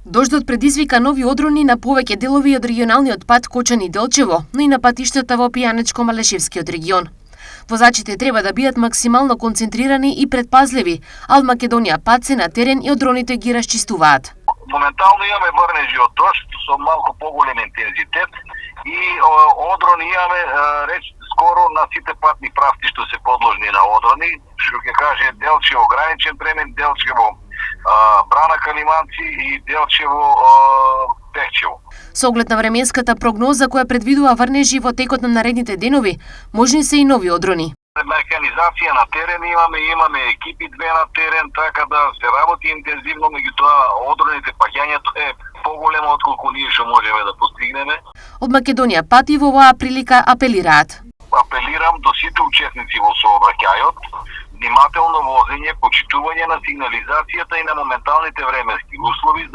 Дождот предизвика нови одрони на повеќе делови од регионалниот пат Кочани-Делчево, но и на патиштата во Пијанечко-Малешевскиот регион. Возачите треба да бидат максимално концентрирани и предпазливи, а од Македонија пат се на терен и одроните ги расчистуваат. Моментално имаме врнежи од дожд со малку поголем интензитет и одрони имаме скоро на сите патни правци што се подложни на одрони, што ќе каже Делчево граничен премин, Делчево Брана Калиманци и Делчево Пехчево. Со оглед на временската прогноза која предвидува врнежи во текот на наредните денови, можни се и нови одрони. Механизација на терен имаме екипи две на терен, така да се работи интензивно, меѓутоа одроните паѓањето е поголемо отколку ние што можеме да постигнеме. Од Македонија пати во оваа прилика апелираат. Апелирам до сите учесници во сообраќајот, внимателно возење, почитување на сигнализацијата и на моменталните временски услови